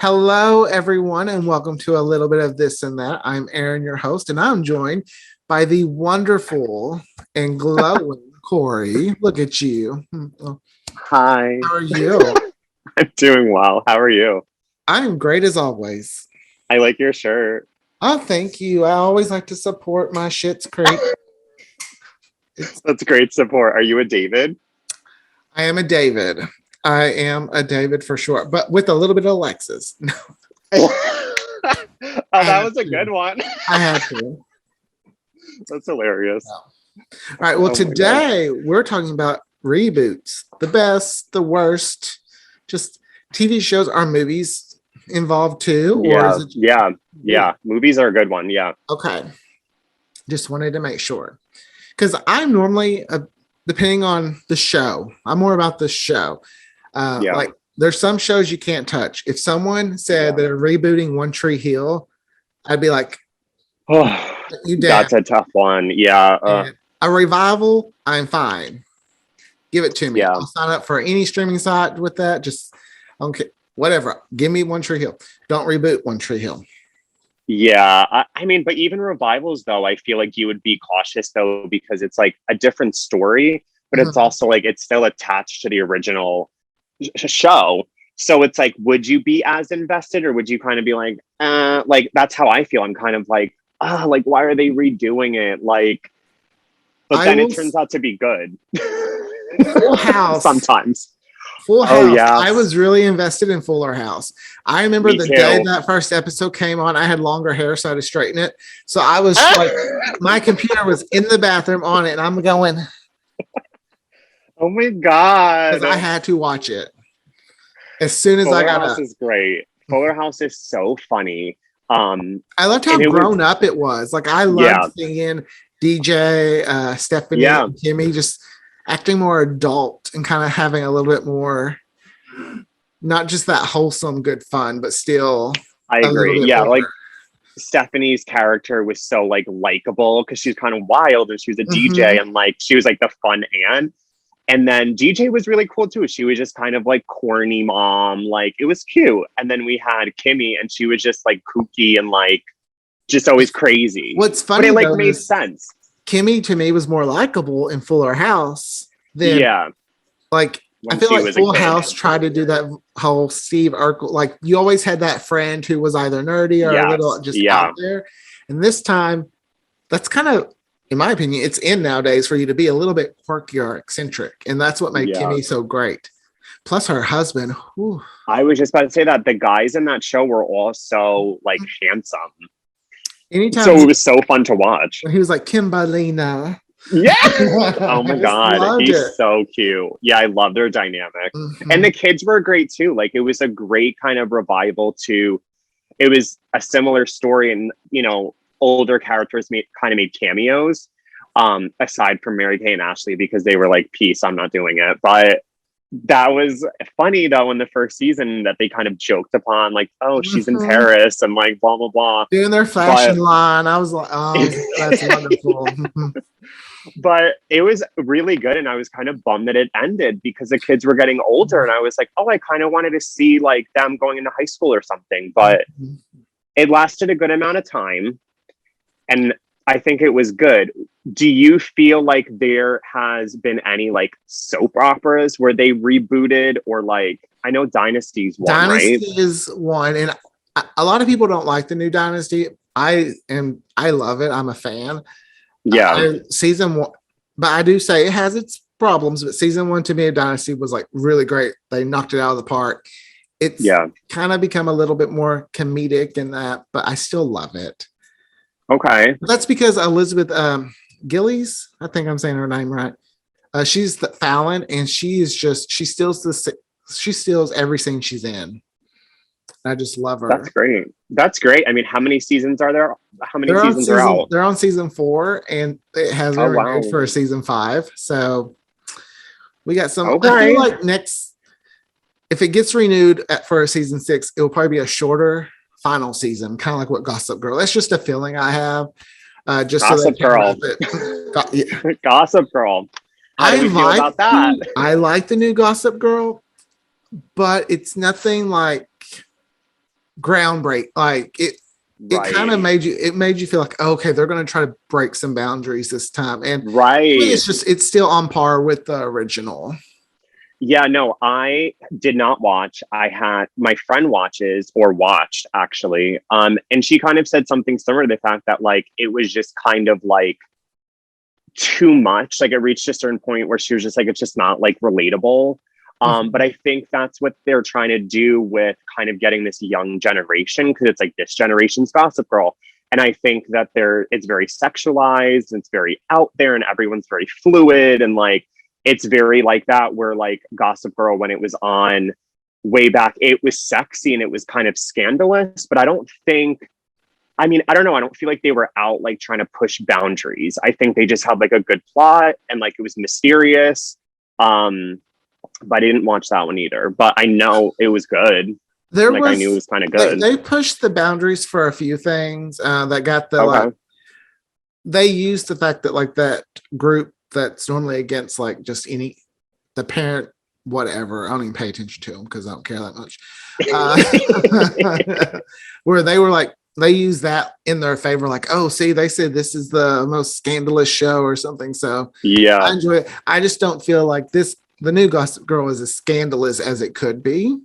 Hello, everyone, and welcome to a little bit of this and that. I'm Aaron, your host, and I'm joined by the wonderful and glowing Corey. Look at you. Hi. How are you? I'm doing well. How are you? I'm great as always. I like your shirt. Oh, thank you. I always like to support my Shit's Creek. That's great support. Are you a David? I am a David. I am a David for sure, but with a little bit of Alexis. Oh, that was a good one. I have to. That's hilarious. All right. Well, today we're talking about reboots, the best, the worst, just TV shows. Are movies involved too? Yeah, or is it yeah. Movies are a good one. Yeah. Okay. Just wanted to make sure. Because I'm normally, depending on the show, I'm more about the show. Like there's some shows you can't touch. If someone said they're rebooting One Tree Hill, I'd be like, oh, you down. That's a tough one. Yeah. A revival, I'm fine. Give it to me. Yeah. I'll sign up for any streaming site with that. Just okay, whatever. Give me One Tree Hill. Don't reboot One Tree Hill. Yeah. I mean, but even revivals, though, I feel like you would be cautious, though, because it's like a different story, but it's also like it's still attached to the original show. So it's like, would you be as invested, or would you kind of be like that's how I feel. I'm kind of like, like, why are they redoing it? Like, but then it turns out to be good. Full House. Sometimes. Full House. Oh, yeah. I was really invested in Fuller House. I remember the day that first episode came on, I had longer hair, so I had to straighten it. So I was like, my computer was in the bathroom on it, and I'm going, oh my God. Because I had to watch it. As soon as I got up. Fuller House is great. Fuller House is so funny. I loved how grown up it was. Like, I loved seeing DJ, Stephanie, and Kimmy just acting more adult and kind of having a little bit more, not just that wholesome good fun, but still. I agree. Yeah, like Stephanie's character was so like likable because she's kind of wild and she was a DJ, and like she was like the fun aunt. And then DJ was really cool too. She was just kind of like corny mom, like it was cute. And then we had Kimmy, and she was just like kooky and like just always crazy. What's funny, but it like made sense. Kimmy to me was more likable in Fuller House than like I feel like Full House tried to do that whole Steve Urkel, like you always had that friend who was either nerdy or a little just out there. And this time, that's kind of, in my opinion, it's in nowadays for you to be a little bit quirky or eccentric. And that's what made Kimmy so great. Plus her husband. Whew. I was just about to say that the guys in that show were all so like handsome. Anytime so it was so fun to watch. He was like, Kimberlina. Yeah. Oh my God. He's so cute. Yeah, I love their dynamic. And the kids were great too. Like it was a great kind of revival to, it was a similar story, and older characters kind of made cameos, aside from Mary Kay and Ashley, because they were like, peace, I'm not doing it. But that was funny though in the first season that they kind of joked upon, like, oh, she's in Paris and like blah blah blah, doing their fashion line. I was like, oh, that's wonderful. But it was really good, and I was kind of bummed that it ended because the kids were getting older, and I was like, oh, I kind of wanted to see like them going into high school or something. But it lasted a good amount of time, and I think it was good. Do you feel like there has been any like soap operas where they rebooted, or like, I know Dynasty's one, Dynasty is one, and a lot of people don't like the new Dynasty. I love it. I'm a fan. Yeah. Season one, but I do say it has its problems, but season one to me of Dynasty was like really great. They knocked it out of the park. It's kind of become a little bit more comedic in that, but I still love it. Okay. That's because Elizabeth Gillies, I think I'm saying her name right. She's the Fallon, and she steals every scene she's in. I just love her. That's great. I mean, how many seasons are there? How many seasons are out? They're on season 4, and it has been renewed for season 5. So we got some. Okay. I feel like if it gets renewed for a season 6, it will probably be a shorter final season, kind of like what Gossip Girl. That's just a feeling I have. Gossip Girl. Gossip Girl. How do you feel about that? I like the new Gossip Girl, but it's nothing like groundbreak. Like it kind of made you feel like, okay, they're going to try to break some boundaries this time. And it's still on par with the original. Yeah, no, I did not watch. I had my friend watched actually. And she kind of said something similar to the fact that like it was just kind of like too much. Like it reached a certain point where she was just like, it's just not like relatable. But I think that's what they're trying to do with kind of getting this young generation, because it's like this generation's Gossip Girl. And I think that it's very sexualized, and it's very out there, and everyone's very fluid, and like it's very like that, where like Gossip Girl, when it was on way back, it was sexy and it was kind of scandalous. But I don't know. I don't feel like they were out like trying to push boundaries. I think they just had like a good plot, and like it was mysterious. But I didn't watch that one either. But I know it was good. I knew it was kind of good. They pushed the boundaries for a few things that got the they used the fact that like that group that's normally against like just the parent, whatever. I don't even pay attention to them because I don't care that much. Where they were like, they use that in their favor, like, oh, see, they said this is the most scandalous show or something. So yeah, I enjoy it. I just don't feel like the new Gossip Girl is as scandalous as it could be.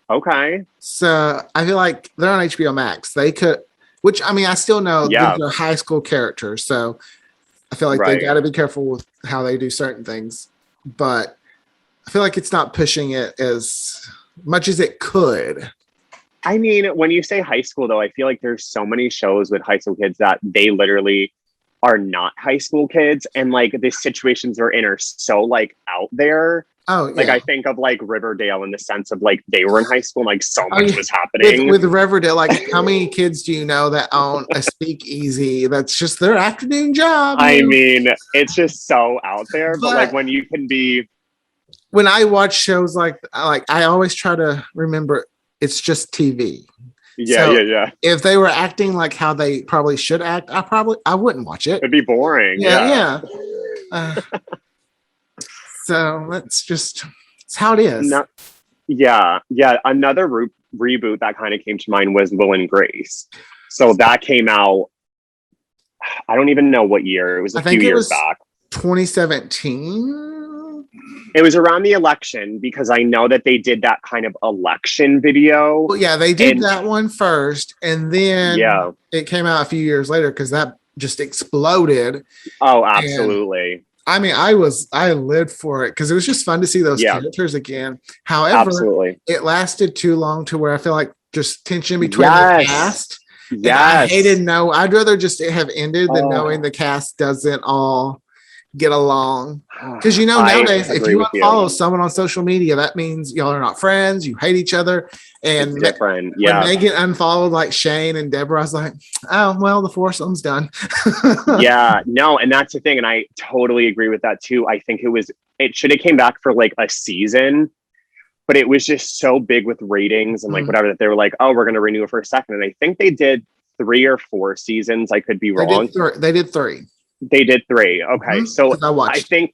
Okay. So I feel like they're on HBO Max. They could, which I mean, I still know these are high school characters. So I feel like they got to be careful with how they do certain things. But I feel like it's not pushing it as much as it could. I mean, when you say high school, though, I feel like there's so many shows with high school kids that they literally are not high school kids. And like the situations they're in are so like out there. Oh, yeah. Like I think of like Riverdale in the sense of like they were in high school and like so much was happening. With Riverdale, like how many kids do you know that own a speakeasy? That's just their afternoon job. I mean, it's just so out there. But like when you can be. When I watch shows like I always try to remember it's just TV. Yeah. If they were acting like how they probably should act, I wouldn't watch it. It'd be boring. Yeah. So it's how it is. Yeah. Another reboot that kind of came to mind was Will and Grace. So that came out, I don't even know what year. It was a few years back. 2017. It was around the election, because I know that they did that kind of election video. Well, yeah, they did that one first, and then it came out a few years later because that just exploded. Oh, absolutely. And, I mean, I lived for it because it was just fun to see those characters again. However, it lasted too long to where I feel like just tension between the cast. Yes. I'd rather just have ended than knowing the cast doesn't all get along, because nowadays if you unfollow someone on social media, that means y'all are not friends, you hate each other, and it's different. When they get unfollowed like Shane and Deborah, I was like, oh well, the foursome's done. And that's the thing, and I totally agree with that too. I think it should have came back for like a season, but it was just so big with ratings and like whatever, that they were like, oh, we're going to renew it for a second. And I think they did 3 or 4 seasons. I could be wrong. They did 3. They did 3. Okay. So I think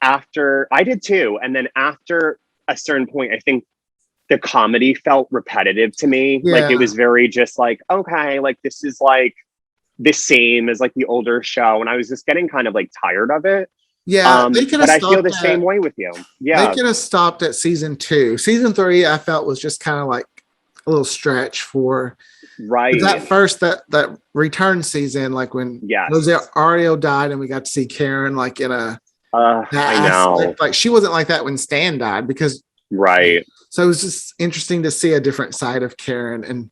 after I did 2. And then after a certain point, I think the comedy felt repetitive to me. Yeah. Like it was very just like, okay, like this is like the same as like the older show. And I was just getting kind of like tired of it. Yeah. But I feel the same way with you. Yeah. They could have stopped at season 2. Season 3, I felt was just kind of like a little stretch for. Right. That return season, like when Ariel died and we got to see Karen like in a I know. Like she wasn't like that when Stan died, because so it was just interesting to see a different side of Karen.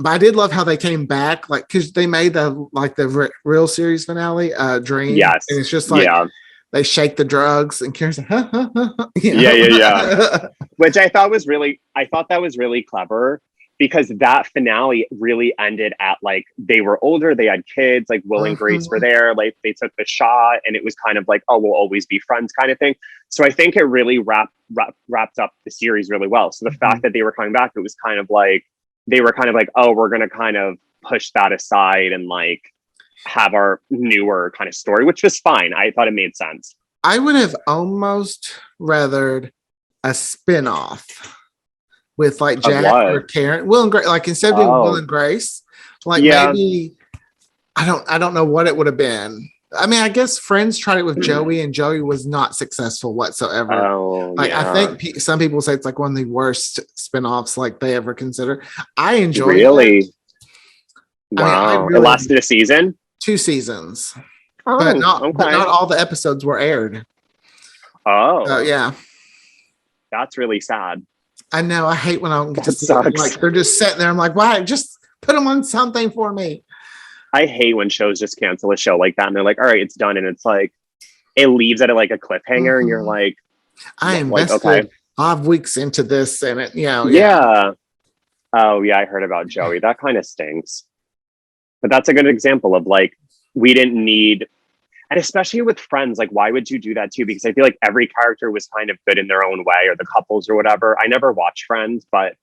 But I did love how they came back, like because they made the real series finale Dream. Yes. And it's just like they shake the drugs and Karen's like, yeah. Which I thought that was really clever. Because that finale really ended at like they were older, they had kids, like Will and Grace were there, like they took the shot, and it was kind of like, oh, we'll always be friends kind of thing. So I think it really wrapped up the series really well. So the fact that they were coming back, it was kind of like they were kind of like, oh, we're gonna kind of push that aside and like have our newer kind of story, which was fine. I thought it made sense. I would have almost rathered a spinoff with like Jack or Karen, Will and Grace. Like instead of doing Will and Grace, like maybe I don't know what it would have been. I mean, I guess Friends tried it with Joey, and Joey was not successful whatsoever. I think some people say it's like one of the worst spinoffs like they ever consider. I enjoyed it. Wow. It lasted a season? 2 seasons. But not all the episodes were aired. Yeah. That's really sad. I know. I hate when I get to see it. Like they're just sitting there. I'm like, why? Just put them on something for me. I hate when shows just cancel a show like that and they're like, all right, it's done. And it's like, it leaves at like a cliffhanger and you're like, I invested 5 weeks into this and it, Yeah. Oh yeah. I heard about Joey. That kind of stinks. But that's a good example of like, we didn't need, and especially with Friends, like, why would you do that too? Because I feel like every character was kind of good in their own way, or the couples or whatever. I never watched Friends, but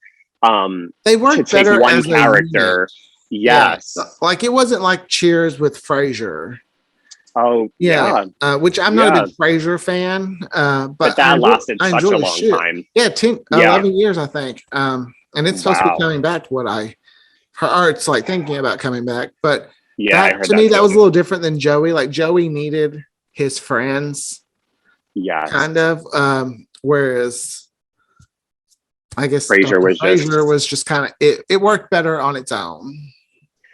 they worked better one as character. Yes. Yeah. Like it wasn't like Cheers with Frasier. Oh yeah. Which I'm not a big Frasier fan. But that lasted such a long time. Yeah, 11 years, I think. And it's supposed to be coming back to it's like thinking about coming back. But to me, that was a little different than Joey. Like Joey needed his friends. Yeah. Kind of. Whereas I guess Frasier was just kind of it worked better on its own.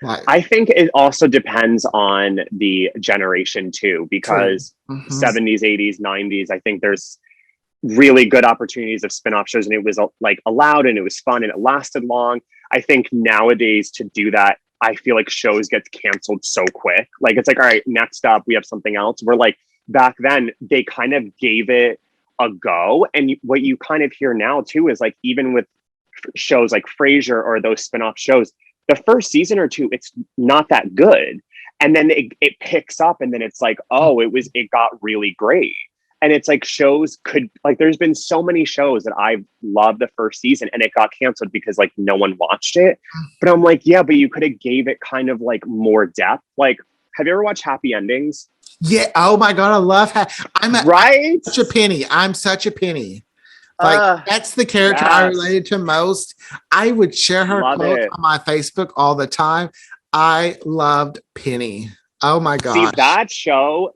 Like, I think it also depends on the generation too, because 70s, 80s, 90s, I think there's really good opportunities of spin-off shows and it was like allowed and it was fun and it lasted long. I think nowadays to do that, I feel like shows get canceled so quick. Like it's like, all right, next up we have something else. We're like, back then they kind of gave it a go. And what you kind of hear now too is like, even with shows like Frasier or those spin-off shows, the first season or two, it's not that good. And then it picks up and then it's like, it got really great. And it's like there's been so many shows that I've loved the first season and it got canceled because like no one watched it. But I'm like, yeah, but you could have gave it kind of like more depth. Like, have you ever watched Happy Endings? Yeah. Oh my God. I love I'm such a penny. I'm such a penny. Like that's the character I related to most. I would share her quotes on my Facebook all the time. I loved Penny. Oh my God. See, that show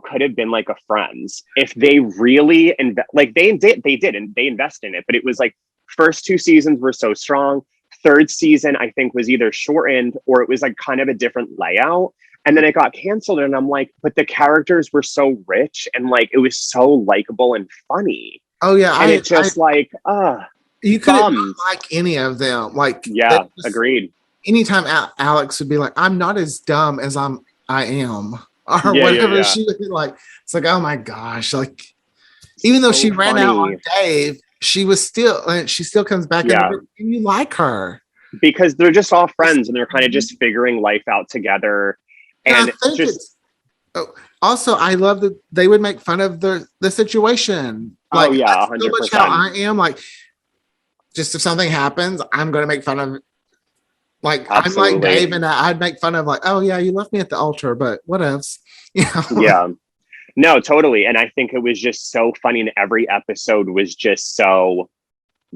could have been like a Friends if they really they did and they invest in it, but it was like first 2 seasons were so strong. 3rd season, I think, was either shortened or it was like kind of a different layout. And then it got canceled and I'm like, but the characters were so rich and like, it was so likable and funny. Oh yeah. And you couldn't like any of them. Like, yeah, agreed. Anytime Alex would be like, I'm not as dumb as I am, or whatever she would be like, it's like, oh my gosh. Like, even though she ran out on Dave, she still comes back and you like her. Because they're just all friends and they're kind of just figuring life out together. And also, I love that they would make fun of the situation. Like, 100%. So much how I am. Like, just if something happens, I'm going to make fun of. Like, absolutely. I'm like Dave, and I'd make fun of like, oh yeah, you left me at the altar, but what else? Yeah, no, totally. And I think it was just so funny, and every episode was just so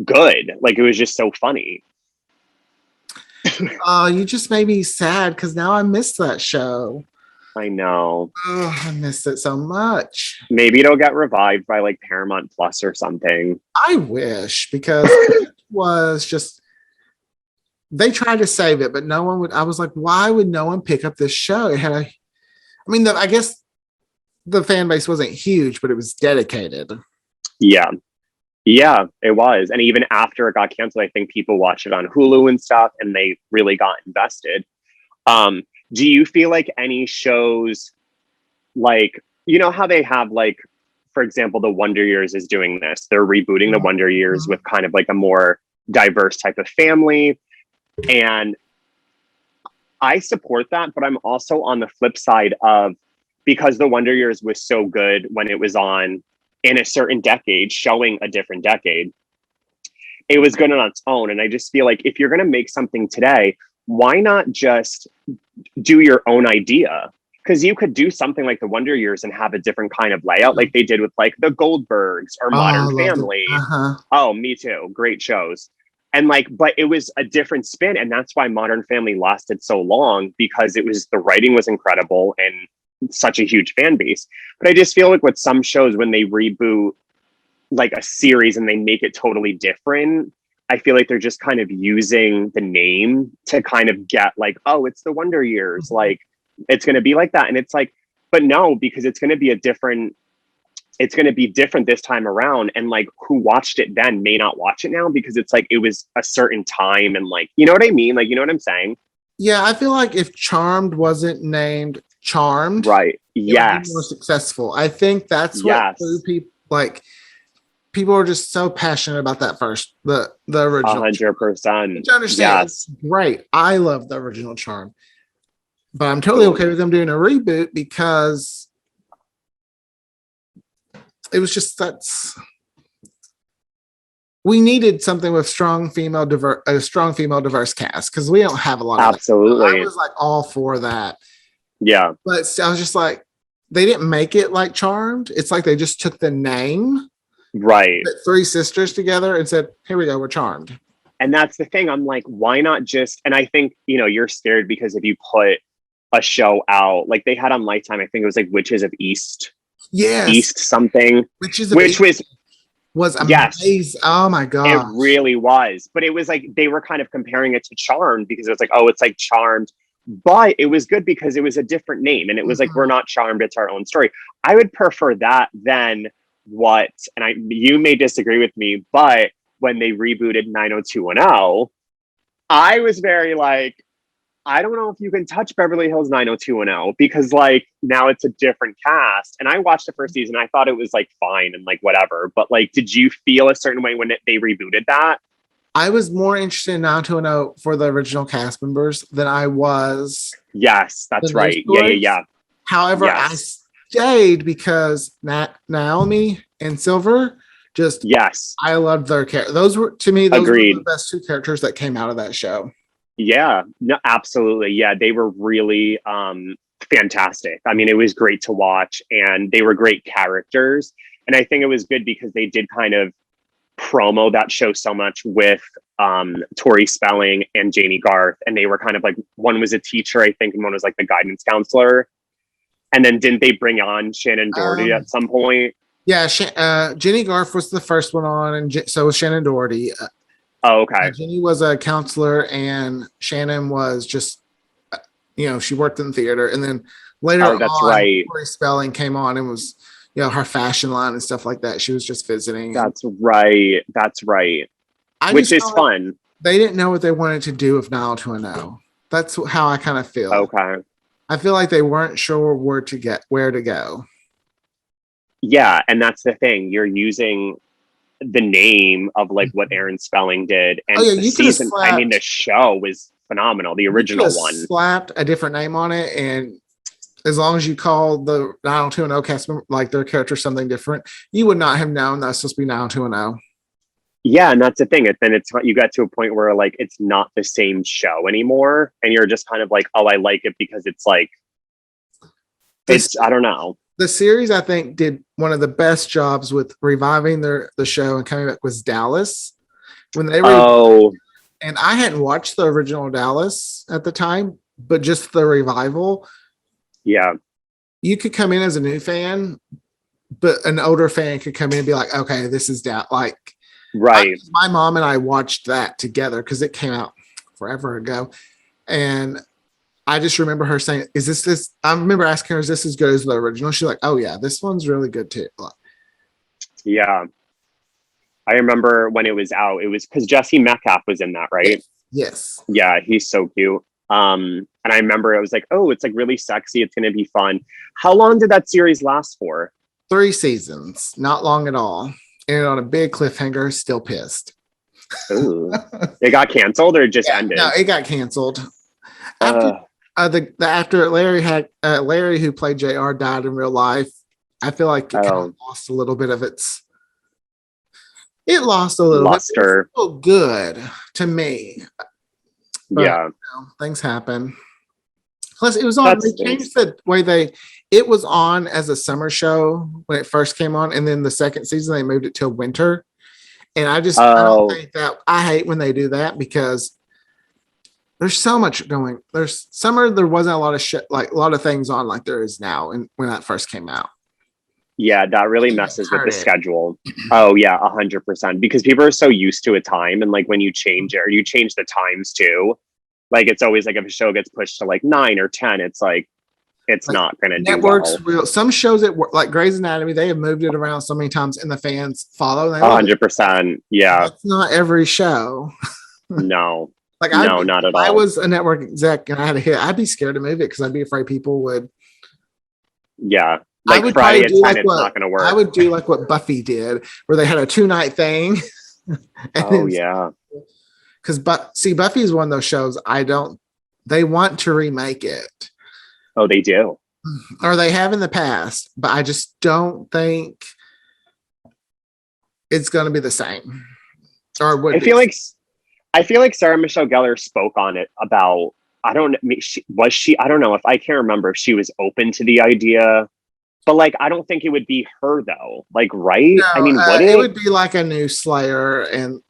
good. Like, it was just so funny. You just made me sad because now I miss that show. I know. Oh, I missed it so much. Maybe it'll get revived by like Paramount Plus or something. I wish, because it was just, they tried to save it, but no one would. I was like, why would no one pick up this show? It had I guess the fan base wasn't huge, but it was dedicated. Yeah. Yeah, it was. And even after it got canceled, I think people watched it on Hulu and stuff, and they really got invested. Do you feel like any shows, like, you know how they have, like, for example, the Wonder Years is doing this. They're rebooting the Wonder Years with kind of like a more diverse type of family. And I support that, but I'm also on the flip side of, because the Wonder Years was so good when it was on in a certain decade, showing a different decade, it was good on its own. And I just feel like if you're going to make something today, why not just do your own idea? Because you could do something like the Wonder Years and have a different kind of layout, like they did with like the Goldbergs or Modern Family. Oh, me too. Great shows. And like, but it was a different spin, and that's why Modern Family lasted so long, because it was, the writing was incredible and such a huge fan base. But I just feel like with some shows, when they reboot like a series and they make it totally different, I feel like they're just kind of using the name to kind of get like, oh, it's the Wonder Years, like it's going to be like that. And it's like, but no, because it's going to be different this time around. And like, who watched it then may not watch it now, because it's like, it was a certain time. And like, you know what I mean? Like, you know what I'm saying? Yeah, I feel like if Charmed wasn't named Charmed, right? Yes, it would be more successful. I think that's what people like. People are just so passionate about that the original. 100%. Which I understand. Yes. It's great. I love the original Charm, but I'm totally okay with them doing a reboot, because it was just we needed something with a strong female diverse cast, because we don't have a lot of absolutely that. I was like all for that. Yeah, but I was just like, they didn't make it like Charmed. It's like they just took the name, right, put three sisters together and said, here we go, we're Charmed. And that's the thing. I'm like, why not just, and I think, you know, you're scared because if you put a show out, like they had on Lifetime, I think it was like Witches of East. Yes. East something. which was amazing. Yes. Oh my God. It really was. But it was like, they were kind of comparing it to Charmed, because it was like, oh, it's like Charmed. But it was good because it was a different name. And it was like, we're not Charmed, it's our own story. I would prefer that than you may disagree with me, but when they rebooted 90210, I was very like, I don't know if you can touch Beverly Hills 90210, because like now it's a different cast. And I watched the first season, I thought it was like fine and like whatever. But like, did you feel a certain way when they rebooted that? I was more interested in 90210 for the original cast members than I was. Yes, that's right. Yeah. However, yes. I stayed because Naomi and Silver I loved their character. Those were, to me, those were the best two characters that came out of that show. Yeah, no, absolutely. Yeah, they were really fantastic. I mean, it was great to watch, and they were great characters. And I think it was good because they did kind of promo that show so much with Tori Spelling and Janie Garth, and they were kind of like, one was a teacher, I think, and one was like the guidance counselor. And then didn't they bring on Shannon Doherty at some point? Yeah, Jenny Garth was the first one on, and so was Shannon Doherty. Oh, okay. Jenny was a counselor, and Shannon was just, she worked in the theater. And then later on, right. Tori Spelling came on and was, her fashion line and stuff like that. She was just visiting. That's right. Which is fun. They didn't know what they wanted to do with 90210. That's how I kind of feel. Okay. I feel like they weren't sure where to go. Yeah, and that's the thing. You're using the name of like what Aaron Spelling did, and the season. I mean, the show was phenomenal. The original one slapped a different name on it, and as long as you call the 90210 cast member, like their character, something different, you would not have known that's supposed to be 90210. Yeah, and that's the thing. Then you got to a point where like it's not the same show anymore, and you're just kind of like, oh, I like it because it's like, I don't know. The series, I think, did one of the best jobs with reviving the show and coming back was Dallas. When they and I hadn't watched the original Dallas at the time, but just the revival. Yeah. You could come in as a new fan, but an older fan could come in and be like, okay, this is like, right. My mom and I watched that together because it came out forever ago. And I just remember her saying, is this? I remember asking her, is this as good as the original? She's like, oh yeah, this one's really good too. Yeah. I remember when it was out, it was because Jesse Metcalf was in that, right? Yes. Yeah, he's so cute. And I remember it was like, oh, it's like really sexy. It's going to be fun. How long did that series last for? 3 seasons. Not long at all. And on a big cliffhanger, still pissed. Ooh. It got canceled or just ended? No, it got canceled. After Larry, who played JR, died in real life, I feel like it kind of lost a little bit of its. It lost a little luster. Bit. It's still good to me. But, yeah, things happen. Plus, it was on. They changed the way it was on as a summer show when it first came on, and then the second season they moved it to winter. And I don't think that, I hate when they do that because there's so much going. There's summer, there wasn't a lot of shit, like a lot of things on like there is now, and when that first came out. Yeah, that really messes with the schedule. Oh yeah, 100%. Because people are so used to a time, and like when you change it, or you change the times too, like it's always like if a show gets pushed to like 9 or 10, it's like it's like not gonna do well. Some shows that work, like Grey's Anatomy, they have moved it around so many times, and the fans follow. 100%. Yeah, it's not every show. No. Like no, not at all. I was a network exec and I had a hit. I'd be scared to move it because I'd be afraid people would. Yeah. Like Friday at 10, like it's not going to work. I would do like what Buffy did, where they had a 2-night thing. Yeah. Because Buffy is one of those shows they want to remake it. Oh, they do. Or they have in the past, but I just don't think it's going to be the same. Or would I feel like Sarah Michelle Gellar spoke on it about, I don't know if I can't remember if she was open to the idea, but like, I don't think it would be her though. Like, right? No, I mean, it would be like a new Slayer and.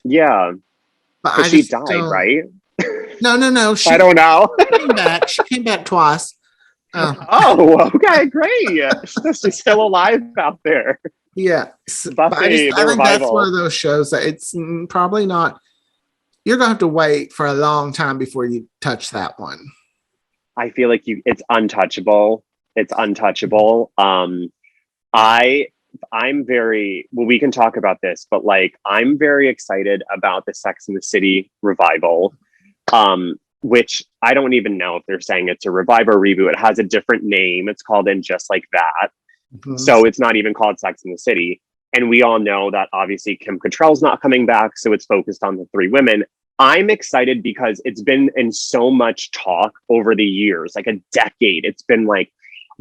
Yeah. But she died, right? No. I don't know. She came back twice. Oh, okay, great. She's still alive out there. Yeah. Buffy, I think that's one of those shows that it's probably not. You're going to have to wait for a long time before you touch that one. I feel like it's untouchable. It's untouchable. I'm very, well, we can talk about this, but like, I'm very excited about the Sex and the City revival, which I don't even know if they're saying it's a revival or reboot. It has a different name. It's called In Just Like That. Mm-hmm. So it's not even called Sex and the City. And we all know that obviously Kim Cattrall's not coming back. So it's focused on the 3 women. I'm excited because it's been in so much talk over the years, like a decade. It's been like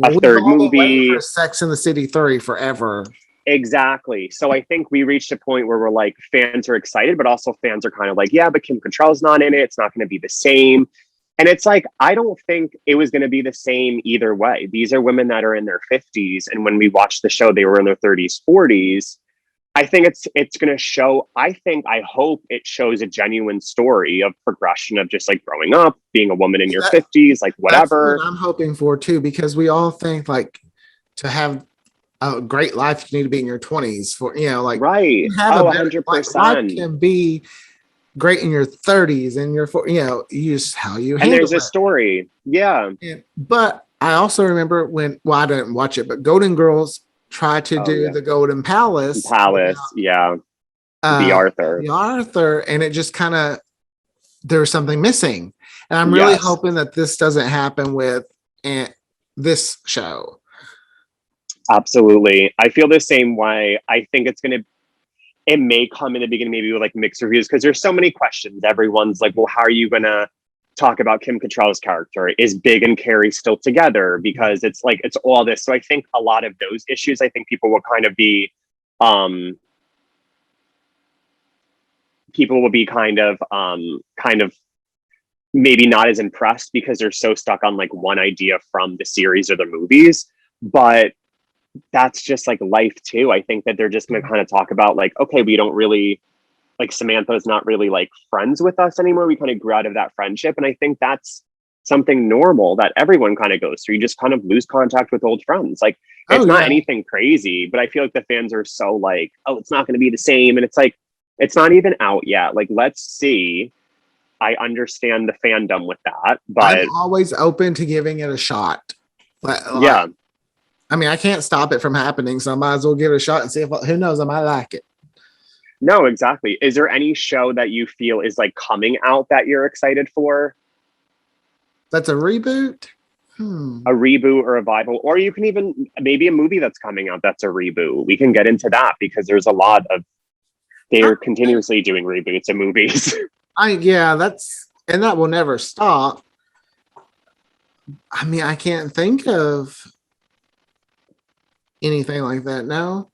a third movie. For Sex and the City 3 forever. Exactly. So I think we reached a point where we're like, fans are excited, but also fans are kind of like, yeah, but Kim Cattrall's not in it. It's not going to be the same. And it's like, I don't think it was going to be the same either way. These are women that are in their 50s. And when we watched the show, they were in their 30s, 40s. I think it's going to show, I hope it shows a genuine story of progression of just like growing up, being a woman in your 50s, like whatever. That's what I'm hoping for too, because we all think like to have a great life, you need to be in your 20s for, like, right. Have 100%. Life can be great in your 30s and your, you just how you handle it. And there's a story. Yeah. But I also remember I didn't watch it, but Golden Girls tried to do the Golden Palace. Yeah. The Arthur. And it just kind of, there was something missing. And I'm really hoping that this doesn't happen with this show. Absolutely. I feel the same way. I think it may come in the beginning, maybe with like mixed reviews, because there's so many questions. Everyone's like, well, how are you going to talk about Kim Cattrall's character? Is Big and Carrie still together? Because it's like, it's all this. So I think a lot of those issues, I think people will kind of be, kind of maybe not as impressed because they're so stuck on like one idea from the series or the movies. But that's just like life too. I think that they're just going to kind of talk about like, okay, we don't really, like Samantha's not really like friends with us anymore. We kind of grew out of that friendship. And I think that's something normal that everyone kind of goes through. You just kind of lose contact with old friends. Like it's not anything crazy, but I feel like the fans are so like, oh, it's not going to be the same. And it's like, it's not even out yet. Like, let's see. I understand the fandom with that, but I'm always open to giving it a shot. Yeah. I mean, I can't stop it from happening, so I might as well give it a shot and see who knows, I might like it. No, exactly. Is there any show that you feel is like coming out that you're excited for? That's a reboot? A reboot or a revival, or you can even maybe a movie that's coming out that's a reboot. We can get into that because there's a lot of, they're continuously doing reboots of movies. That will never stop. I mean, I can't think of anything like that now.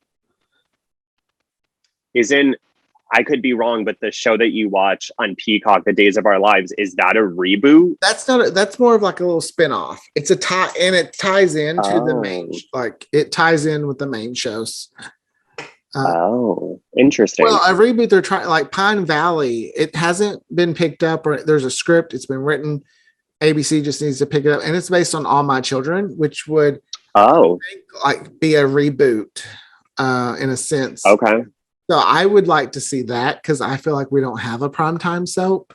I could be wrong, but the show that you watch on Peacock, The Days of Our Lives, is that a reboot? That's more of like a little spin-off. It's a tie, and it ties into the main, like it ties in with the main shows. Interesting. Well, a reboot they're trying, like Pine Valley, it hasn't been picked up, or there's a script, it's been written. ABC just needs to pick it up, and it's based on All My Children, which would like be a reboot in a sense. Okay. So I would like to see that because I feel like we don't have a primetime soap.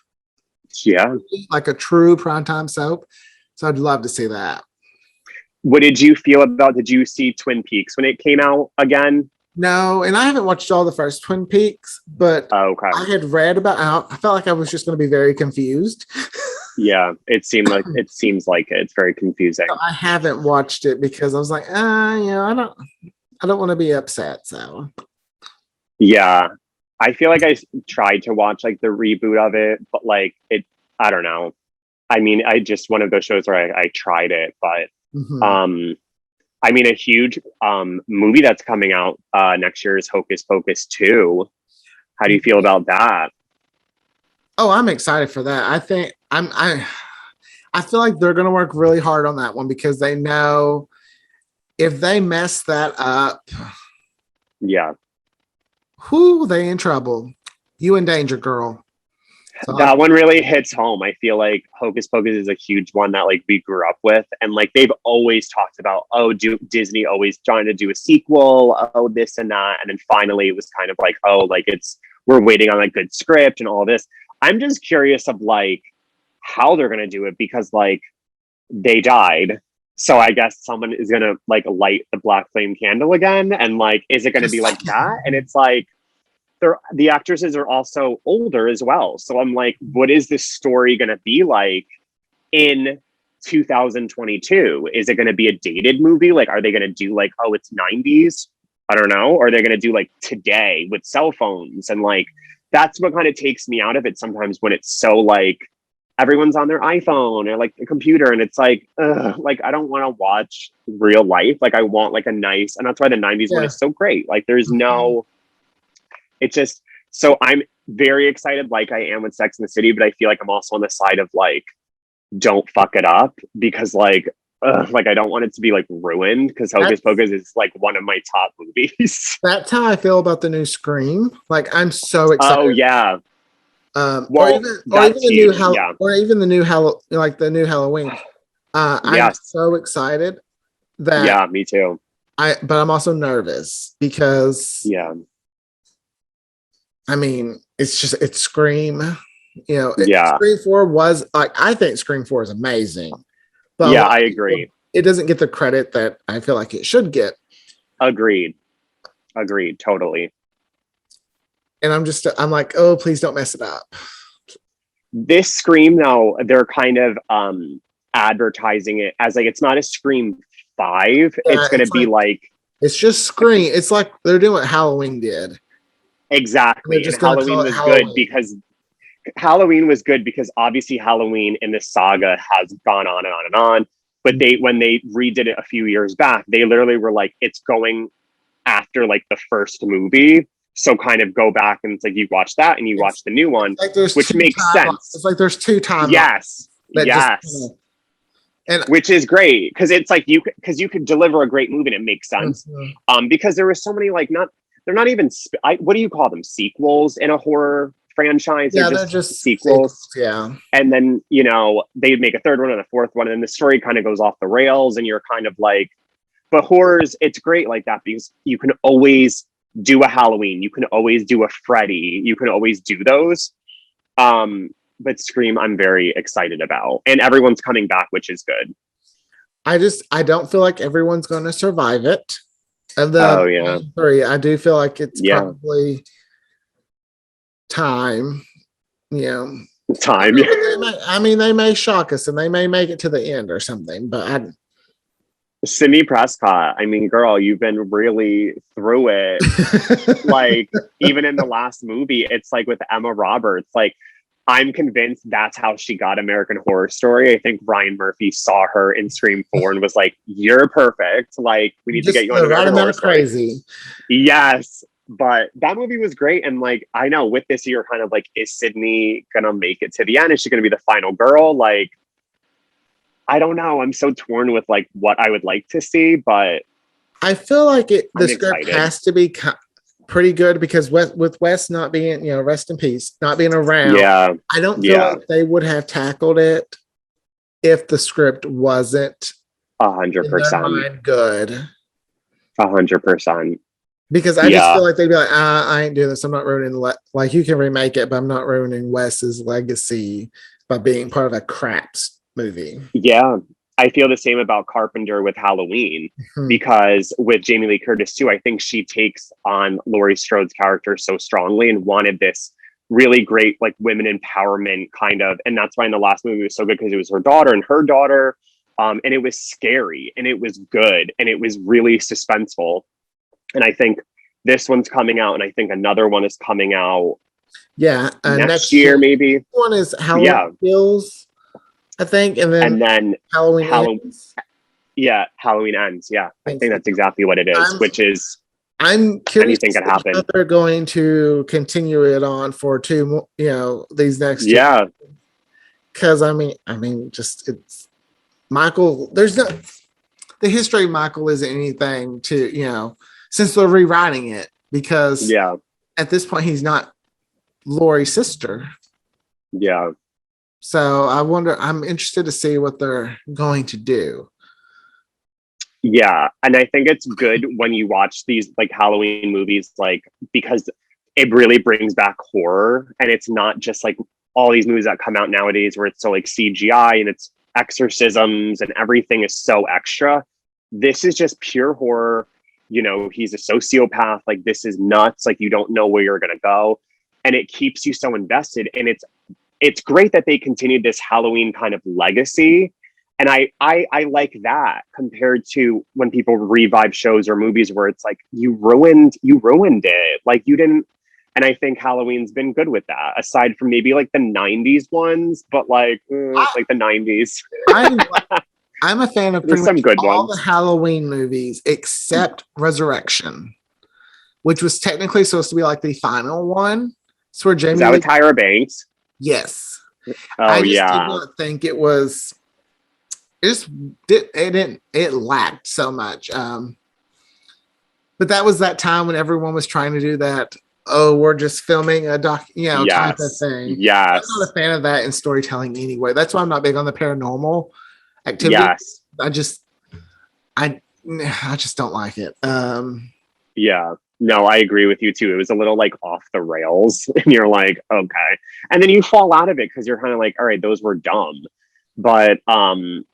Yeah. Like a true primetime soap. So I'd love to see that. What did you feel about, did you see Twin Peaks when it came out again? No, and I haven't watched all the first Twin Peaks, but I had read about I felt like I was just going to be very confused. Yeah, it seems like it's very confusing. So I haven't watched it because I was like, I don't want to be upset. So yeah, I feel like I tried to watch like the reboot of it, but like I don't know. I mean, I just one of those shows where I tried it, but I mean, a huge movie that's coming out next year is Hocus Pocus 2. How do you feel about that? Oh, I'm excited for that. I think I feel like they're going to work really hard on that one because they know if they mess that up, they in trouble. You in danger, girl. So that one really hits home. I feel like Hocus Pocus is a huge one that like we grew up with, and like they've always talked about, Disney always trying to do a sequel, this and that, and then finally it was kind of like, we're waiting on a good script and all this. I'm just curious of like how they're gonna do it because like they died, so I guess someone is gonna like light the black flame candle again, and like is it gonna be like that? And it's like the actresses are also older as well. So I'm like, what is this story going to be like in 2022? Is it going to be a dated movie? Like, are they going to do like, it's 90s? I don't know. Or are they going to do like today with cell phones? And like, that's what kind of takes me out of it sometimes when it's so like everyone's on their iPhone or like the computer. And it's like, like, I don't want to watch real life. Like I want like a nice, and that's why the 90s one is so great. Like there's no, it's just, so I'm very excited like I am with Sex and the City, but I feel like I'm also on the side of like, don't fuck it up because like I don't want it to be like ruined because Hocus Pocus is like one of my top movies. That's how I feel about the new Scream. Like I'm so excited. Oh yeah. Or even the new Halloween. I'm so excited that me too. But I'm also nervous because I mean, it's Scream. Scream 4 was like, I think Scream 4 is amazing. But I agree. It doesn't get the credit that I feel like it should get. Agreed, totally. And I'm like, oh, please don't mess it up. This Scream, though, they're kind of advertising it as like, it's not a Scream 5. It's going to be like... It's just Scream. It's like they're doing what Halloween did. Exactly. And Halloween was good because Halloween was good because obviously Halloween in this saga has gone on and on and on. But when they redid it a few years back, they literally were like, it's going after like the first movie. So kind of go back and it's like you watch that and you watch the new one, like which makes sense. It's like there's 2 times. Yes. And which is great because it's like you could deliver a great movie and it makes sense. Because there were so many like they're not even what do you call them, sequels in a horror franchise? Yeah, they're just sequels. Yeah. And then they'd make a third one and a fourth one and then the story kind of goes off the rails and you're kind of like, but horrors, it's great like that because you can always do a Halloween, you can always do a Freddy, you can always do those. But Scream I'm very excited about and everyone's coming back, which is good. I don't feel like everyone's going to survive it. Of the 3, I do feel like it's probably time. Time. They may shock us and they may make it to the end or something. But Sydney Prescott, I mean, girl, you've been really through it. Like even in the last movie, it's like with Emma Roberts. Like I'm convinced that's how she got American Horror Story. I think Ryan Murphy saw her in Scream 4 and was like, "You're perfect. Like, we need to get you on American Horror Story." Crazy. Yes, but that movie was great. And like, I know with this year, kind of like, is Sydney gonna make it to the end? Is she gonna be the final girl? Like, I don't know. I'm so torn with like what I would like to see, but I feel like the script has to be pretty good because with Wes not being, rest in peace, not being around. Yeah. I don't feel like they would have tackled it if the script wasn't 100% good. 100%. Because I just feel like they'd be like, I ain't doing this. I'm not ruining, like, you can remake it, but I'm not ruining Wes's legacy by being part of a craps movie. Yeah. I feel the same about Carpenter with Halloween, because with Jamie Lee Curtis too, I think she takes on Laurie Strode's character so strongly and wanted this really great, like, women empowerment kind of, and that's why in the last movie it was so good because it was her daughter and her daughter, and it was scary and it was good and it was really suspenseful. And I think this one's coming out, and I think another one is coming out. Yeah, next year maybe. One is Halloween Kills, I think, and then Halloween Ends. Yeah, Halloween Ends. Yeah, I think that's exactly what it is. I'm curious anything can happen. How they're going to continue it on for two more, these next. Yeah, because I mean, just it's Michael. There's no the history of Michael isn't anything to since they're rewriting it, because at this point he's not Laurie's sister. Yeah. So I'm interested to see what they're going to do. Yeah. And I think it's good when you watch these like Halloween movies, like, because it really brings back horror, and it's not just like all these movies that come out nowadays where it's so like CGI and it's exorcisms and everything is so extra. This is just pure horror. He's a sociopath. Like, this is nuts. Like, you don't know where you're going to go. And it keeps you so invested. And it's great that they continued this Halloween kind of legacy. And I like that compared to when people revive shows or movies where it's like, you ruined it. Like, you didn't. And I think Halloween's been good with that, aside from maybe like the 90s ones, but like the 90s. I'm a fan of pretty much all the Halloween movies except Resurrection, which was technically supposed to be like the final one. It's where Jamie. Is that with Tyra Banks? Yes. Oh, I just did not think it was. It lacked so much. But that was that time when everyone was trying to do that. Oh, we're just filming a type of thing. Yes. I'm not a fan of that in storytelling anyway. That's why I'm not big on the paranormal activity. Yes. I just don't like it. Yeah. No, I agree with you too. It was a little like off the rails, and you're like, okay. And then you fall out of it because you're kind of like, all right, those were dumb. But Halloween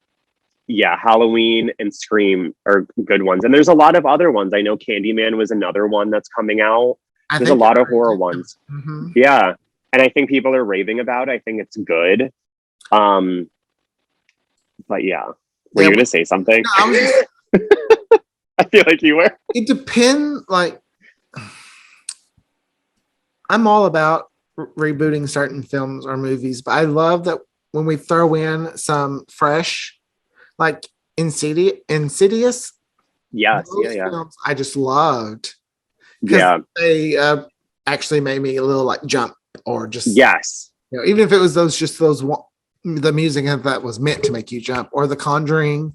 and Scream are good ones. And there's a lot of other ones. I know Candyman was another one that's coming out. There's a lot of horror ones. Mm-hmm. Yeah. And I think people are raving about it. I think it's good. But yeah. Were you going to say something? No, I feel like you were. It depends. Like, I'm all about rebooting certain films or movies, but I love that when we throw in some fresh, like Insidious. Yes. Yeah. Films I just loved. Yeah. They actually made me a little like jump, or just even if it was those the music that was meant to make you jump, or The Conjuring.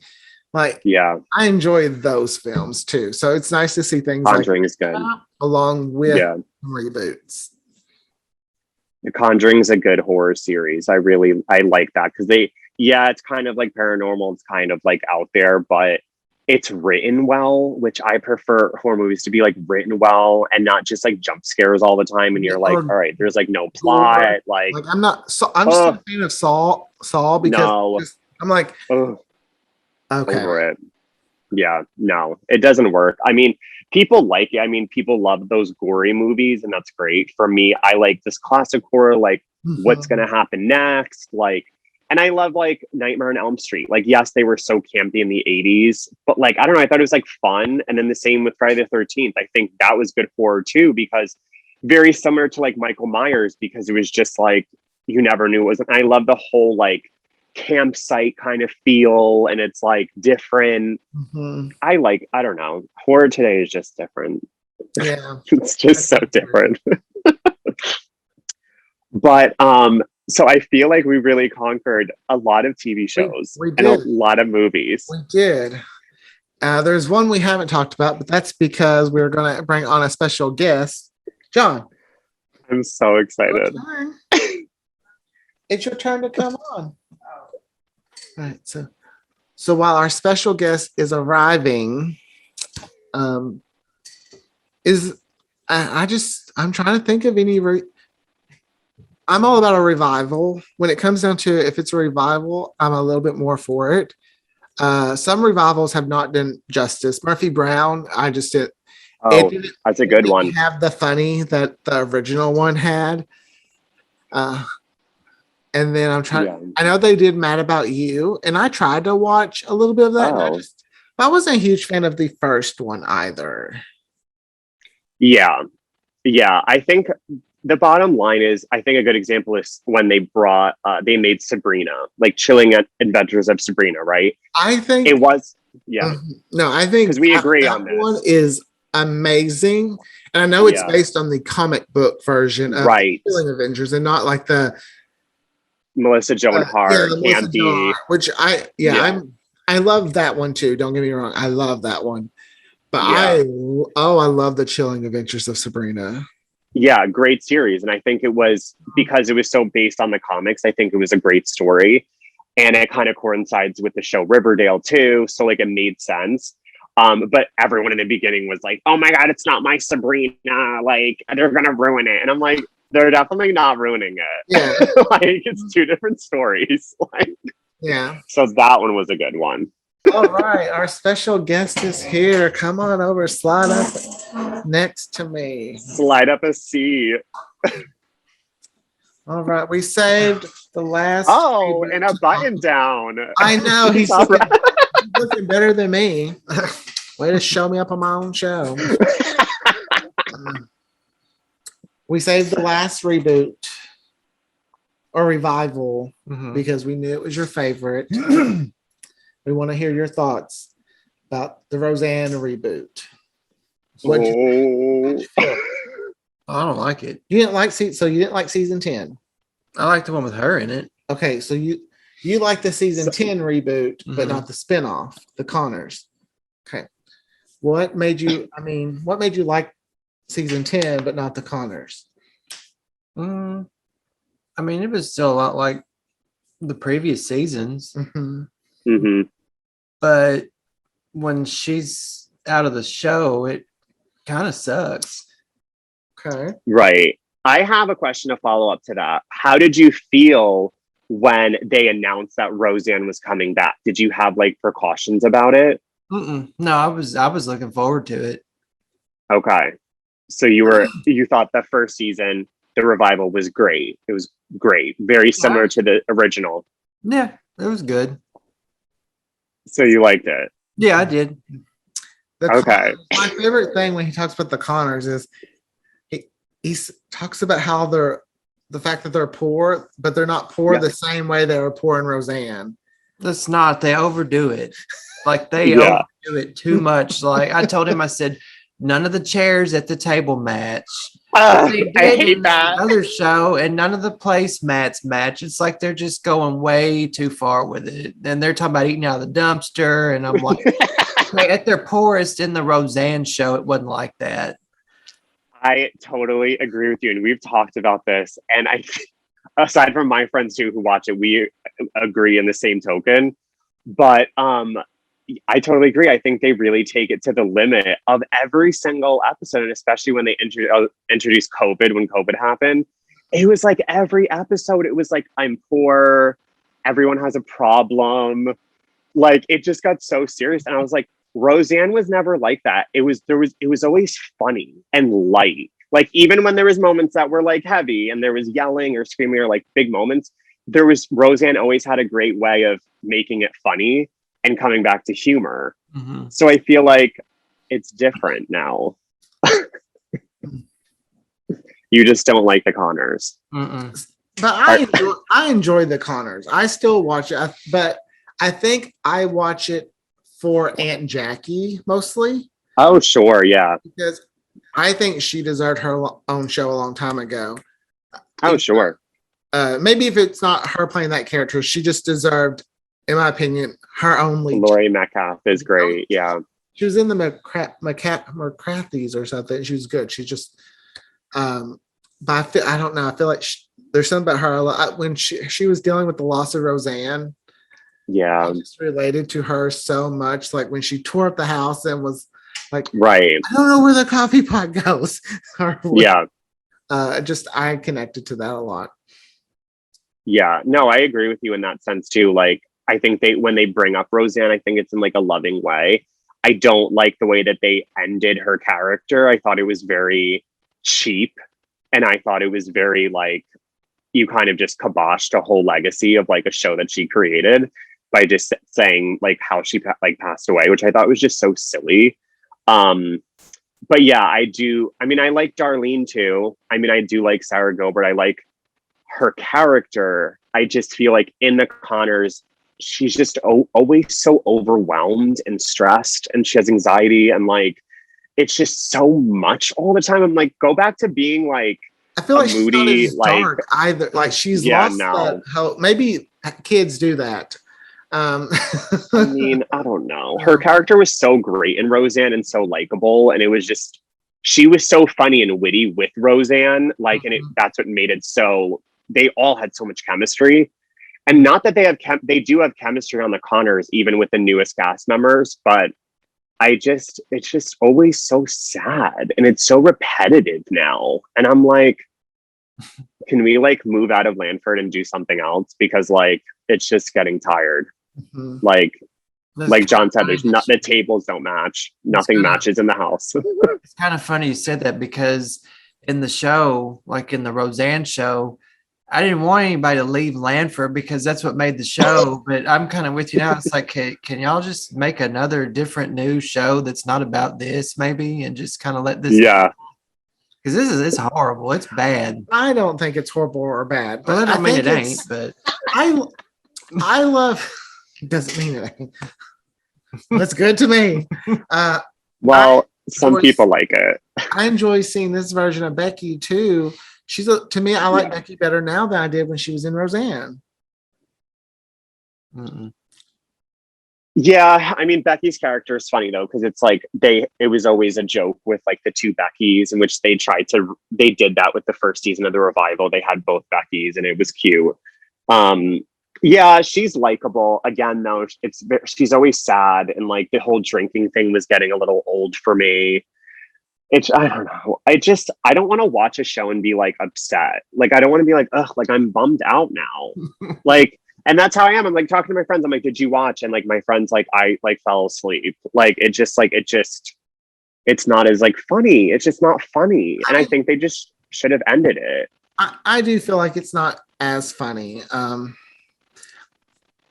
Like, I enjoy those films too. So it's nice to see things Conjuring is good, along with reboots. The Conjuring is a good horror series. I like that because it's kind of like paranormal. It's kind of like out there, but it's written well, which I prefer horror movies to be like written well and not just like jump scares all the time. And you're like, all right, there's like no plot. Like, I'm not. I'm just a fan of Saw because I'm like, okay. Over it. Yeah, no, it doesn't work. I mean, people like it. I mean, people love those gory movies, and that's great. For me, I like this classic horror, like what's going to happen next, like. And I love like Nightmare on Elm Street. Like, yes, they were so campy in the 80s, but like, I don't know, I thought it was like fun. And then the same with Friday the 13th. I think that was good horror too, because very similar to like Michael Myers, because it was just like, you never knew it was. And I love the whole like campsite kind of feel, and it's like different. I don't know. Horror today is just different. Yeah. It's just so different. But, so I feel like we really conquered a lot of TV shows and a lot of movies. We did. There's one we haven't talked about, but that's because we're going to bring on a special guest. John. I'm so excited. It's your turn to come on. All right. So while our special guest is arriving, I'm trying to think of any. I'm all about a revival. When it comes down to if it's a revival, I'm a little bit more for it. Some revivals have not done justice. Murphy Brown, I just did. Oh, that's a good one. Have the funny that the original one had. And then I'm trying. Yeah. I know they did Mad About You, and I tried to watch a little bit of that. Oh. I wasn't a huge fan of the first one either. Yeah. I think the bottom line is, I think a good example is when they made Sabrina, like Chilling Adventures of Sabrina, right? I think it was. Yeah. No, I think because we agree on this. One is amazing, and I know it's based on the comic book version of Chilling Adventures, and not like the Melissa Joan Hart, campy. Which I love that one too. Don't get me wrong, I love that one. But I love the Chilling Adventures of Sabrina. Yeah, great series. And I think it was because it was so based on the comics, I think it was a great story. And it kind of coincides with the show Riverdale too. So like it made sense. But everyone in the beginning was like, oh my God, it's not my Sabrina. Like they're going to ruin it. And I'm like, they're definitely not ruining it. Yeah. Like it's two different stories. Like, yeah. So that one was a good one. All right, our special guest is here. Come on over, slide up next to me. Slide up a seat. All right, we saved the last. Oh, and a button down. I know he's looking better than me. Way to show me up on my own show. We saved the last reboot or revival because we knew it was your favorite. We want to hear your thoughts about the Roseanne reboot. I don't like it. You didn't like you didn't like season 10. I like the one with her in it. Okay, so you like the season 10 reboot, but not the spinoff, the Connors. Okay. What made you like season 10 but not the Connors? I mean, it was still a lot like the previous seasons. But when she's out of the show, it kind of sucks. Okay. Right. I have a question to follow up to that. How did you feel when they announced that Roseanne was coming back? Did you have like precautions about it? No, I was looking forward to it. Okay. So you thought the first season, the revival was great. It was great. Very similar to the original. Yeah, it was good. So you liked it? Yeah, I did. Okay. My favorite thing when he talks about the Connors is he talks about how the fact that they're poor, but they're not poor the same way they were poor in Roseanne. That's not. They overdo it. Like they overdo it too much. Like I told him, I said, none of the chairs at the table match. I hate that. Other show, and none of the placemats match. It's like they're just going way too far with it. And they're talking about eating out of the dumpster, and I'm like, at their poorest in the Roseanne show, it wasn't like that. I totally agree with you, and we've talked about this. And I, aside from my friends too who watch it, we agree in the same token. But I totally agree. I think they really take it to the limit of every single episode, and especially when they introduced COVID, when COVID happened. It was like every episode, it was like, I'm poor, everyone has a problem. Like it just got so serious. And I was like, Roseanne was never like that. It was always funny and light. Like even when there was moments that were like heavy and there was yelling or screaming or like big moments, Roseanne always had a great way of making it funny and coming back to humor. So I feel like it's different now. You just don't like the Connors. But I enjoy the Connors. I still watch it, but I think I watch it for Aunt Jackie mostly. Oh, sure. Yeah. Because I think she deserved her own show a long time ago. Oh, sure. Maybe if it's not her playing that character, she just deserved, in my opinion, her own lead. Laurie Metcalf is great. Yeah. She was in the McCarthy's or something. She was good. She just, but I don't know. I feel like there's something about her. When she was dealing with the loss of Roseanne, yeah, I just related to her so much. Like when she tore up the house and was like, right, I don't know where the coffee pot goes. Yeah. I connected to that a lot. Yeah, no, I agree with you in that sense too. Like, I think when they bring up Roseanne, I think it's in like a loving way. I don't like the way that they ended her character. I thought it was very cheap, and I thought it was very like, you kind of just kiboshed a whole legacy of like a show that she created by just saying like how she like passed away, which I thought was just so silly. But yeah, I do. I mean, I like Darlene too. I mean, I do like Sarah Gilbert. I like her character. I just feel like in the Connors, she's just always so overwhelmed and stressed, and she has anxiety, and like it's just so much all the time. I'm like, go back to being like, I feel like moody, she's not as dark either. Like she's lost that. How maybe kids do that. I mean, I don't know. Her character was so great in Roseanne and so likable, and it was just, she was so funny and witty with Roseanne. Like, and that's what made it so. They all had so much chemistry, and not that they do have chemistry on the Connors, even with the newest cast members. But it's just always so sad, and it's so repetitive now. And I'm like, can we like move out of Lanford and do something else? Because like it's just getting tired. Mm-hmm. Like John said, the tables don't match. Nothing matches in the house. It's kind of funny you said that, because in the show, like in the Roseanne show, I didn't want anybody to leave Lanford because that's what made the show. But I'm kind of with you now. It's like, can y'all just make another different new show that's not about this, maybe, and just kind of let this? Yeah. Because it's horrible. It's bad. I don't think it's horrible or bad. But well, I mean it ain't. But I love. Doesn't mean it ain't. That's good to me. Some people like it. I enjoy seeing this version of Becky too. To me, I like Becky better now than I did when she was in Roseanne. Mm-mm. Yeah, I mean, Becky's character is funny though, because it's like it was always a joke with like the two Beckys, in which they did that with the first season of the revival. They had both Beckys, and it was cute. Yeah, she's likable. Again, though, she's always sad, and like the whole drinking thing was getting a little old for me. I don't know. I don't want to watch a show and be like upset. Like I don't want to be like, ugh, like I'm bummed out now. Like, and that's how I am. I'm like talking to my friends. I'm like, did you watch? And like my friends, like I like fell asleep. Like it's not as like funny. It's just not funny. And I think they just should have ended it. I do feel like it's not as funny.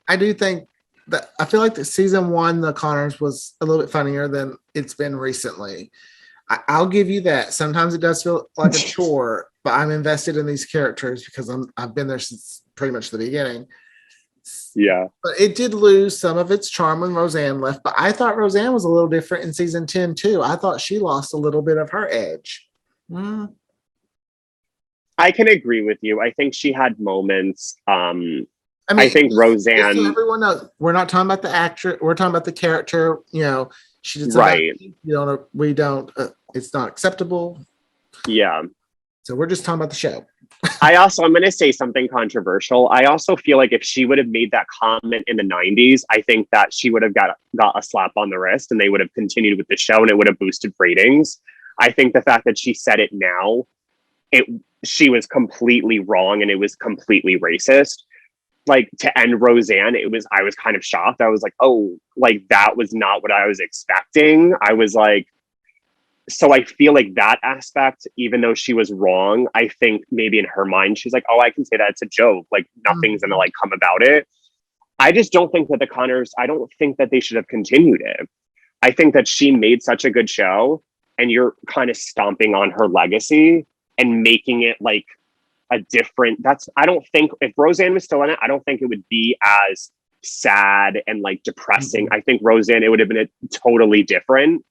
I do think that I feel like the season 1, the Connors, was a little bit funnier than it's been recently. I'll give you that. Sometimes it does feel like a chore, but I'm invested in these characters because I've been there since pretty much the beginning. Yeah. But it did lose some of its charm when Roseanne left. But I thought Roseanne was a little different in season 10 too. I thought she lost a little bit of her edge. I can agree with you. I think she had moments. I think Roseanne. So everyone knows, we're not talking about the actor. We're talking about the character. You know, she did right. We don't. It's not acceptable. Yeah. So we're just talking about the show. I'm going to say something controversial. I also feel like if she would have made that comment in the 90s, I think that she would have got a slap on the wrist, and they would have continued with the show, and it would have boosted ratings. I think the fact that she said it now, she was completely wrong, and it was completely racist. Like, to end Roseanne, I was kind of shocked. I was like, oh, like that was not what I was expecting. I was like, so I feel like that aspect, even though she was wrong, I think maybe in her mind, she's like, oh, I can say that it's a joke. Like nothing's gonna like come about it. I just don't think that the Connors, I don't think that they should have continued it. I think that she made such a good show, and you're kind of stomping on her legacy and making it like a different, I don't think if Roseanne was still in it, I don't think it would be as sad and like depressing. I think Roseanne, it would have been totally different.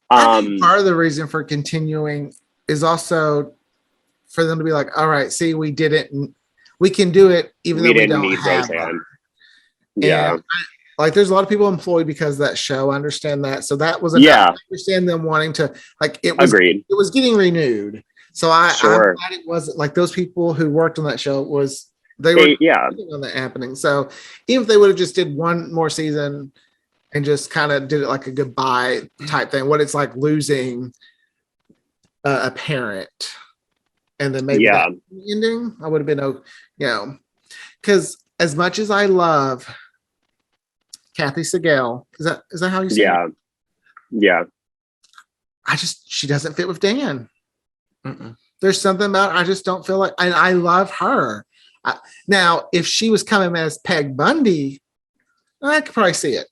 I think part of the reason for continuing is also for them to be like, all right, see, we did it, and we can do it even though we don't have Roseanne. Yeah. like there's a lot of people employed because of that show. I understand that. So that was I understand them wanting to like it was agreed. It was getting renewed. So I'm sure. glad it wasn't like those people who worked on that show they were on that happening. So even if they would have just did one more season and just kind of did it like a goodbye type thing, what it's like losing a parent, and then maybe that ending, I would have been because as much as I love Kathy Segal, is that how you say it? Yeah. She doesn't fit with Dan. Mm-mm. There's something about I just don't feel like, and I love her. Now, if she was coming as Peg Bundy, I could probably see it.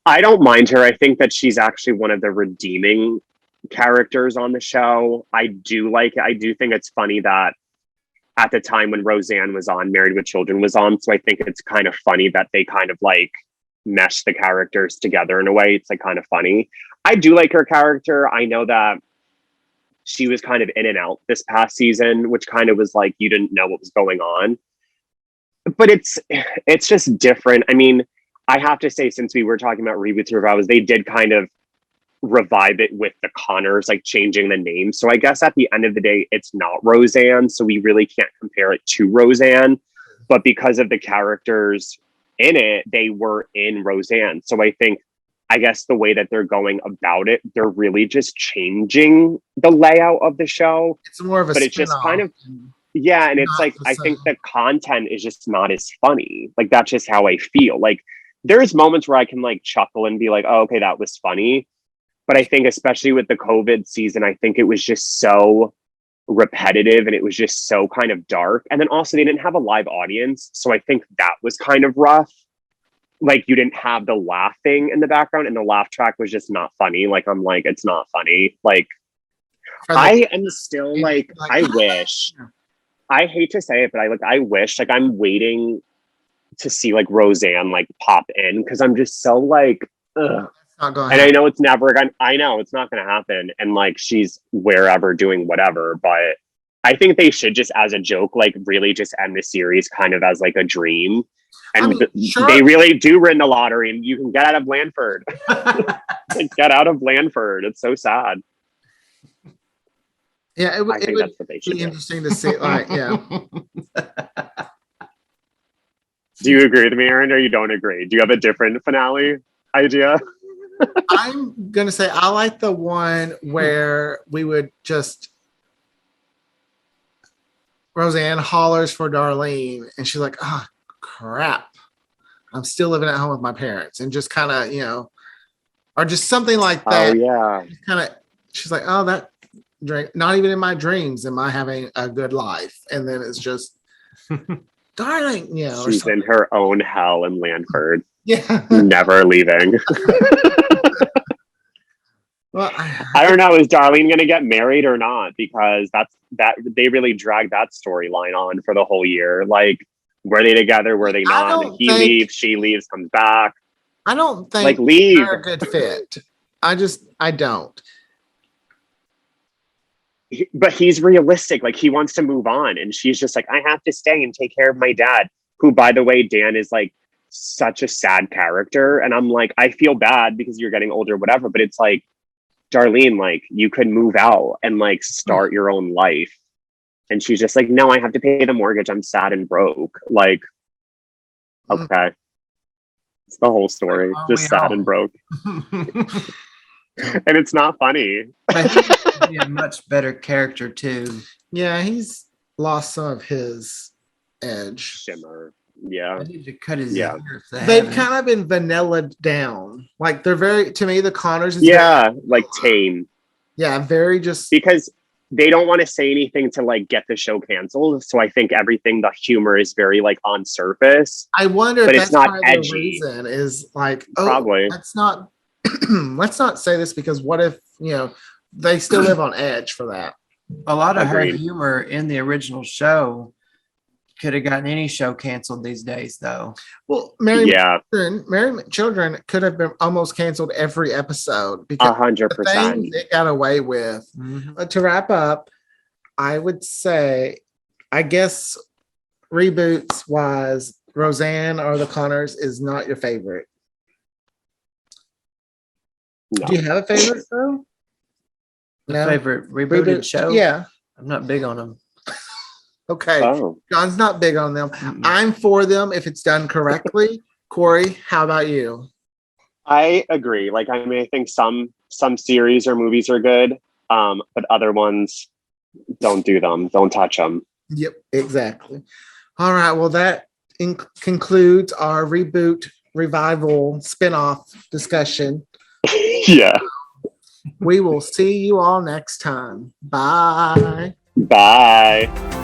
I don't mind her. I think that she's actually one of the redeeming characters on the show. I do think it's funny that at the time when Roseanne was on, Married with Children was on. So I think it's kind of funny that they kind of like mesh the characters together in a way. It's like kind of funny. I do like her character. I know that she was kind of in and out this past season, which kind of was like, you didn't know what was going on. But it's just different. I mean, I have to say, since we were talking about reboots or revivals, they did kind of revive it with the Connors, like changing the name. So I guess at the end of the day, it's not Roseanne. So we really can't compare it to Roseanne. But because of the characters in it, they were in Roseanne. So I guess the way that they're going about it, they're really just changing the layout of the show. It's more of a but it's just kind of, and it's like, I think the content is just not as funny. Like, that's just how I feel. Like, there's moments where I can like chuckle and be like, oh, okay, that was funny. But I think especially with the COVID season, I think it was just so repetitive and it was just so kind of dark. And then also they didn't have a live audience. So I think that was kind of rough. Like, you didn't have the laughing in the background and the laugh track was just not funny. Like, I'm like, it's not funny. Like, I am still like, I wish, I hate to say it, but I wish, like, I'm waiting to see like Roseanne like pop in, because I'm just so like, ugh. And I know it's never gonna, I know it's not gonna happen, and like she's wherever doing whatever, but I think they should just, as a joke, like really just end the series kind of as like a dream. And they really do win the lottery and you can get out of Blandford. Like, get out of Blandford. It's so sad. Yeah, it would be interesting to see. Like, yeah. Do you agree with me, Aaron, or you don't agree? Do you have a different finale idea? I'm gonna say I like the one where we would just Roseanne hollers for Darlene and she's like, oh crap, I'm still living at home with my parents, and just kind of, or just something like that. Oh yeah. Kind of, she's like, oh, that drink, not even in my dreams am I having a good life. And then it's just darling, she's in her own hell in Blandford. Yeah. Never leaving. Well, I don't know. Is Darlene going to get married or not? Because that they really dragged that storyline on for the whole year. Like, were they together? Were they not? He leaves, she leaves, comes back. I don't think like leave. They're a good fit. I don't. But he's realistic. Like, he wants to move on, and she's just like, I have to stay and take care of my dad. Who, by the way, Dan is like such a sad character, and I'm like, I feel bad because you're getting older, whatever. But it's like, Darlene, like, you could move out and like start your own life. And she's just like, no, I have to pay the mortgage. I'm sad and broke. Like, okay. It's the whole story. Just sad and broke. And it's not funny. I think he'd be a much better character too. Yeah, he's lost some of his edge. Shimmer. Yeah. I need to cut his ear if they've kind of been vanilla down. Like, they're very, to me, the Connors is like tame. Yeah, very just because they don't want to say anything to like get the show canceled. So I think everything, the humor is very like on surface. I wonder if that's not edgy. The reason is like, probably let's not let's not say this, because what if they still live on edge for that. A lot of her humor in the original show could have gotten any show canceled these days, though. Well, Married Children could have been almost canceled every episode because 100% it got away with. Mm-hmm. But to wrap up, I would say, I guess reboots wise, Roseanne or the Connors is not your favorite. No. Do you have a favorite though? Favorite rebooted show? Yeah. I'm not big on them. Okay. Oh. John's not big on them. I'm for them if it's done correctly. Corey, how about you? I agree. Like, I mean, I think some series or movies are good, but other ones, don't do them. Don't touch them. Yep, exactly. All right. Well, that concludes our reboot revival spinoff discussion. Yeah. We will see you all next time. Bye. Bye.